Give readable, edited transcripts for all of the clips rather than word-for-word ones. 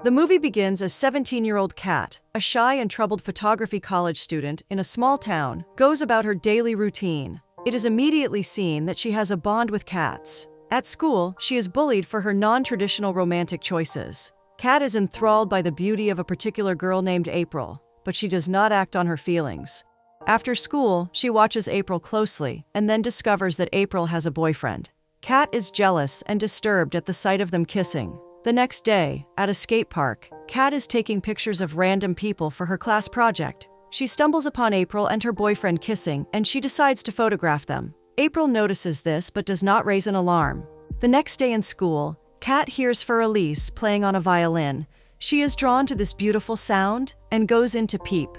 The movie begins as 17-year-old Kat, a shy and troubled photography college student in a small town, goes about her daily routine. It is immediately seen that she has a bond with Kat's. At school, she is bullied for her non-traditional romantic choices. Kat is enthralled by the beauty of a particular girl named April, but she does not act on her feelings. After school, she watches April closely and then discovers that April has a boyfriend. Kat is jealous and disturbed at the sight of them kissing. The next day, at a skate park, Kat is taking pictures of random people for her class project. She stumbles upon April and her boyfriend kissing, and she decides to photograph them. April notices this but does not raise an alarm. The next day in school, Kat hears Elise playing on a violin. She is drawn to this beautiful sound and goes in to peep.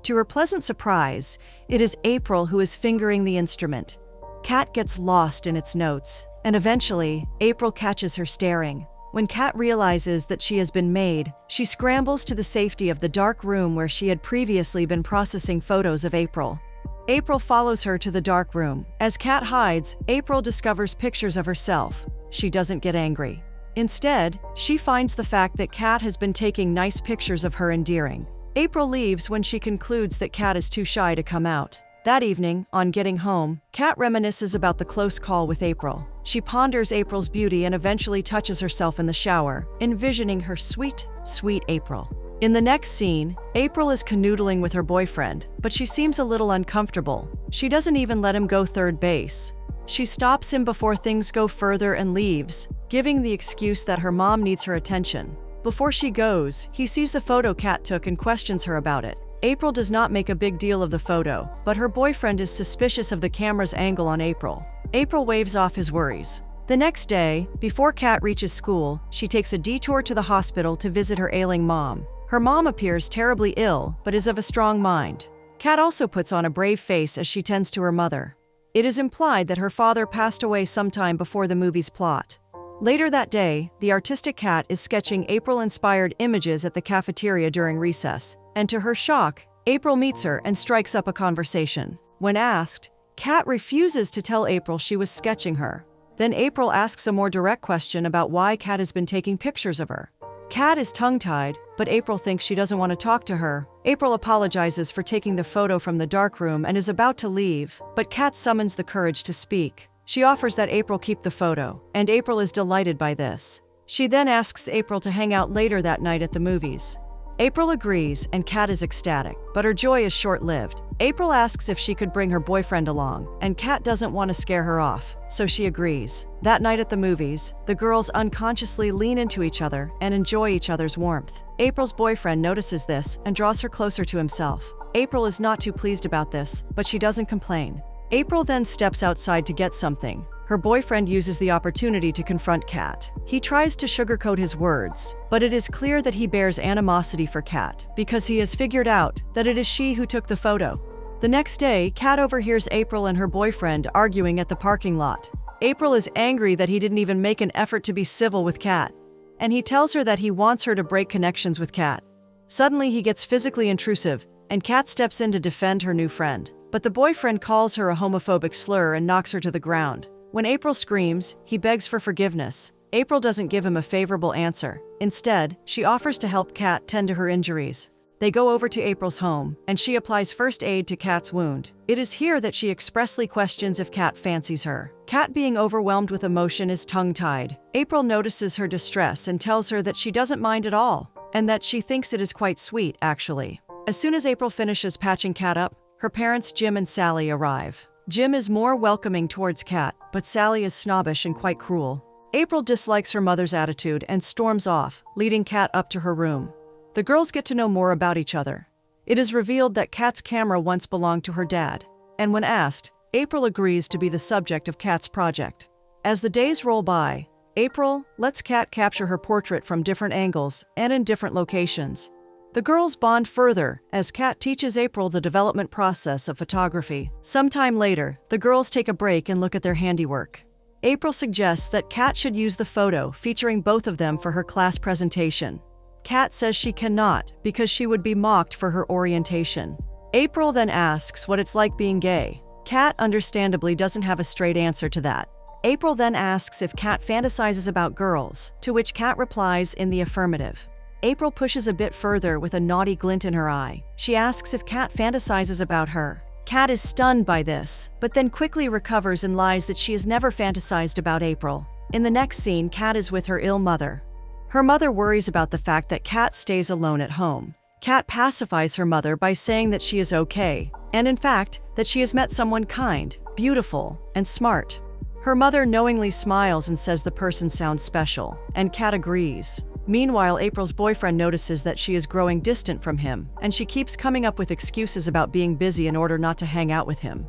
To her pleasant surprise, it is April who is fingering the instrument. Kat gets lost in its notes, and eventually, April catches her staring. When Kat realizes that she has been made, she scrambles to the safety of the dark room where she had previously been processing photos of April. April follows her to the dark room. As Kat hides, April discovers pictures of herself. She doesn't get angry. Instead, she finds the fact that Kat has been taking nice pictures of her endearing. April leaves when she concludes that Kat is too shy to come out. That evening, on getting home, Kat reminisces about the close call with April. She ponders April's beauty and eventually touches herself in the shower, envisioning her sweet, sweet April. In the next scene, April is canoodling with her boyfriend, but she seems a little uncomfortable. She doesn't even let him go third base. She stops him before things go further and leaves, giving the excuse that her mom needs her attention. Before she goes, he sees the photo Kat took and questions her about it. April does not make a big deal of the photo, but her boyfriend is suspicious of the camera's angle on April. April waves off his worries. The next day, before Kat reaches school, she takes a detour to the hospital to visit her ailing mom. Her mom appears terribly ill, but is of a strong mind. Kat also puts on a brave face as she tends to her mother. It is implied that her father passed away sometime before the movie's plot. Later that day, the artistic Kat is sketching April-inspired images at the cafeteria during recess, and to her shock, April meets her and strikes up a conversation. When asked, Kat refuses to tell April she was sketching her. Then April asks a more direct question about why Kat has been taking pictures of her. Kat is tongue-tied, but April thinks she doesn't want to talk to her. April apologizes for taking the photo from the dark room and is about to leave, but Kat summons the courage to speak. She offers that April keep the photo, and April is delighted by this. She then asks April to hang out later that night at the movies. April agrees, and Kat is ecstatic, but her joy is short-lived. April asks if she could bring her boyfriend along, and Kat doesn't want to scare her off, so she agrees. That night at the movies, the girls unconsciously lean into each other and enjoy each other's warmth. April's boyfriend notices this and draws her closer to himself. April is not too pleased about this, but she doesn't complain. April then steps outside to get something. Her boyfriend uses the opportunity to confront Kat. He tries to sugarcoat his words, but it is clear that he bears animosity for Kat because he has figured out that it is she who took the photo. The next day, Kat overhears April and her boyfriend arguing at the parking lot. April is angry that he didn't even make an effort to be civil with Kat, and he tells her that he wants her to break connections with Kat. Suddenly, he gets physically intrusive, and Kat steps in to defend her new friend. But the boyfriend calls her a homophobic slur and knocks her to the ground. When April screams, he begs for forgiveness. April doesn't give him a favorable answer. Instead, she offers to help Kat tend to her injuries. They go over to April's home, and she applies first aid to Kat's wound. It is here that she expressly questions if Kat fancies her. Kat, being overwhelmed with emotion, is tongue-tied. April notices her distress and tells her that she doesn't mind at all, and that she thinks it is quite sweet, actually. As soon as April finishes patching Kat up, her parents Jim and Sally arrive. Jim is more welcoming towards Kat, but Sally is snobbish and quite cruel. April dislikes her mother's attitude and storms off, leading Kat up to her room. The girls get to know more about each other. It is revealed that Kat's camera once belonged to her dad, and when asked, April agrees to be the subject of Kat's project. As the days roll by, April lets Kat capture her portrait from different angles and in different locations. The girls bond further as Kat teaches April the development process of photography. Sometime later, the girls take a break and look at their handiwork. April suggests that Kat should use the photo featuring both of them for her class presentation. Kat says she cannot because she would be mocked for her orientation. April then asks what it's like being gay. Kat understandably doesn't have a straight answer to that. April then asks if Kat fantasizes about girls, to which Kat replies in the affirmative. April pushes a bit further with a naughty glint in her eye. She asks if Kat fantasizes about her. Kat is stunned by this, but then quickly recovers and lies that she has never fantasized about April. In the next scene, Kat is with her ill mother. Her mother worries about the fact that Kat stays alone at home. Kat pacifies her mother by saying that she is okay, and in fact, that she has met someone kind, beautiful, and smart. Her mother knowingly smiles and says the person sounds special, and Kat agrees. Meanwhile, April's boyfriend notices that she is growing distant from him, and she keeps coming up with excuses about being busy in order not to hang out with him.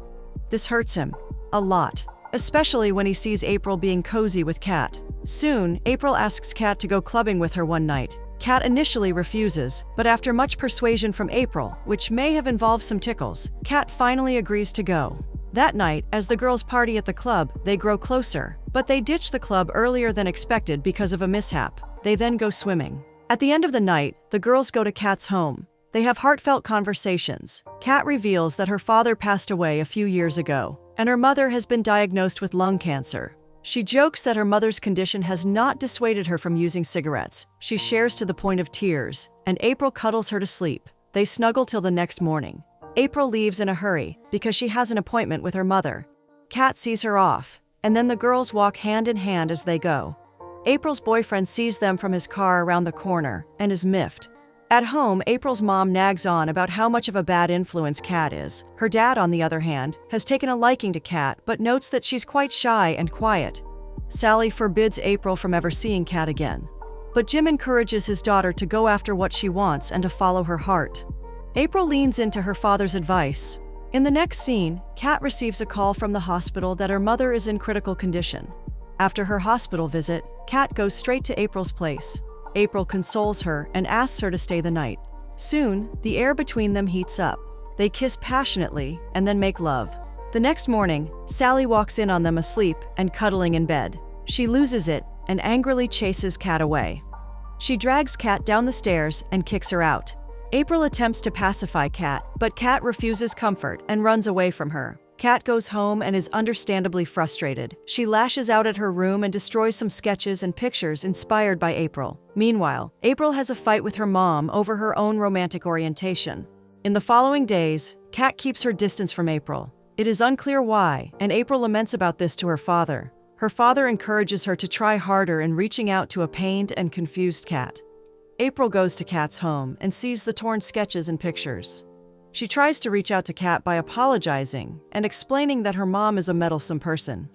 This hurts him a lot, especially when he sees April being cozy with Kat. Soon, April asks Kat to go clubbing with her one night. Kat initially refuses, but after much persuasion from April, which may have involved some tickles, Kat finally agrees to go. That night, as the girls party at the club, they grow closer, but they ditch the club earlier than expected because of a mishap. They then go swimming. At the end of the night, the girls go to Kat's home. They have heartfelt conversations. Kat reveals that her father passed away a few years ago, and her mother has been diagnosed with lung cancer. She jokes that her mother's condition has not dissuaded her from using cigarettes. She shares to the point of tears, and April cuddles her to sleep. They snuggle till the next morning. April leaves in a hurry because she has an appointment with her mother. Kat sees her off, and then the girls walk hand in hand as they go. April's boyfriend sees them from his car around the corner and is miffed. At home, April's mom nags on about how much of a bad influence Kat is. Her dad, on the other hand, has taken a liking to Kat but notes that she's quite shy and quiet. Sally forbids April from ever seeing Kat again. But Jim encourages his daughter to go after what she wants and to follow her heart. April leans into her father's advice. In the next scene, Kat receives a call from the hospital that her mother is in critical condition. After her hospital visit, Kat goes straight to April's place. April consoles her and asks her to stay the night. Soon, the air between them heats up. They kiss passionately and then make love. The next morning, Sally walks in on them asleep and cuddling in bed. She loses it and angrily chases Kat away. She drags Kat down the stairs and kicks her out. April attempts to pacify Kat, but Kat refuses comfort and runs away from her. Kat goes home and is understandably frustrated. She lashes out at her room and destroys some sketches and pictures inspired by April. Meanwhile, April has a fight with her mom over her own romantic orientation. In the following days, Kat keeps her distance from April. It is unclear why, and April laments about this to her father. Her father encourages her to try harder in reaching out to a pained and confused Kat. April goes to Kat's home and sees the torn sketches and pictures. She tries to reach out to Kat by apologizing and explaining that her mom is a meddlesome person.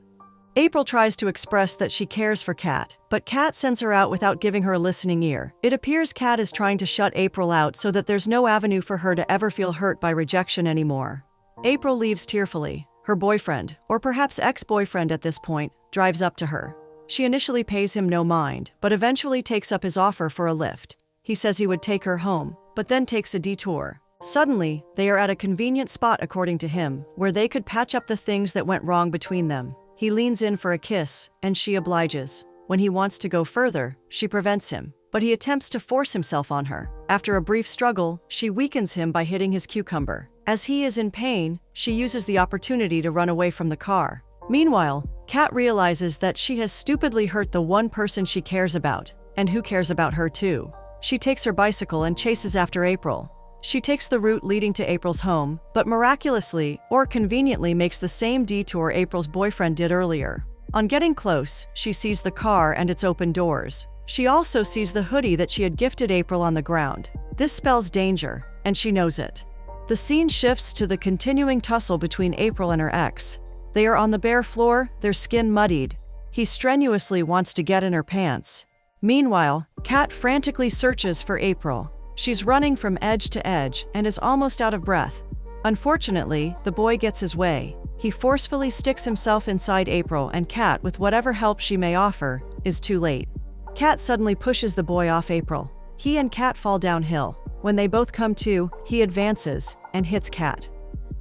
April tries to express that she cares for Kat, but Kat sends her out without giving her a listening ear. It appears Kat is trying to shut April out so that there's no avenue for her to ever feel hurt by rejection anymore. April leaves tearfully. Her boyfriend, or perhaps ex-boyfriend at this point, drives up to her. She initially pays him no mind, but eventually takes up his offer for a lift. He says he would take her home, but then takes a detour. Suddenly, they are at a convenient spot, according to him, where they could patch up the things that went wrong between them. He leans in for a kiss, and she obliges. When he wants to go further, she prevents him, but he attempts to force himself on her. After a brief struggle, she weakens him by hitting his cucumber. As he is in pain, she uses the opportunity to run away from the car. Meanwhile, Kat realizes that she has stupidly hurt the one person she cares about, and who cares about her too. She takes her bicycle and chases after April. She takes the route leading to April's home, but miraculously, or conveniently, makes the same detour April's boyfriend did earlier. On getting close, she sees the car and its open doors. She also sees the hoodie that she had gifted April on the ground. This spells danger, and she knows it. The scene shifts to the continuing tussle between April and her ex. They are on the bare floor, their skin muddied. He strenuously wants to get in her pants. Meanwhile, Kat frantically searches for April. She's running from edge to edge and is almost out of breath. Unfortunately, the boy gets his way. He forcefully sticks himself inside April, and Kat, with whatever help she may offer, is too late. Kat suddenly pushes the boy off April. He and Kat fall downhill. When they both come to, he advances and hits Kat.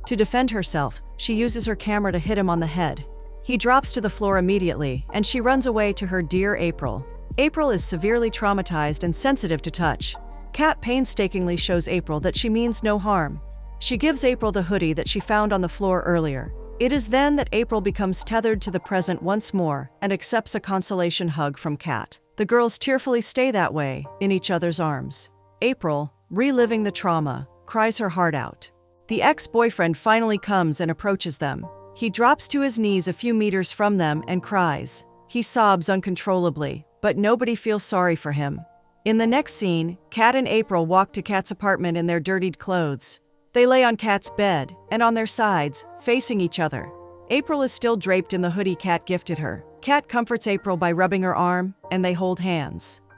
To defend herself, she uses her camera to hit him on the head. He drops to the floor immediately, and she runs away to her dear April. April is severely traumatized and sensitive to touch. Kat painstakingly shows April that she means no harm. She gives April the hoodie that she found on the floor earlier. It is then that April becomes tethered to the present once more and accepts a consolation hug from Kat. The girls tearfully stay that way, in each other's arms. April, reliving the trauma, cries her heart out. The ex-boyfriend finally comes and approaches them. He drops to his knees a few meters from them and cries. He sobs uncontrollably, but nobody feels sorry for him. In the next scene, Kat and April walk to Kat's apartment in their dirtied clothes. They lay on Kat's bed, and on their sides, facing each other. April is still draped in the hoodie Kat gifted her. Kat comforts April by rubbing her arm, and they hold hands.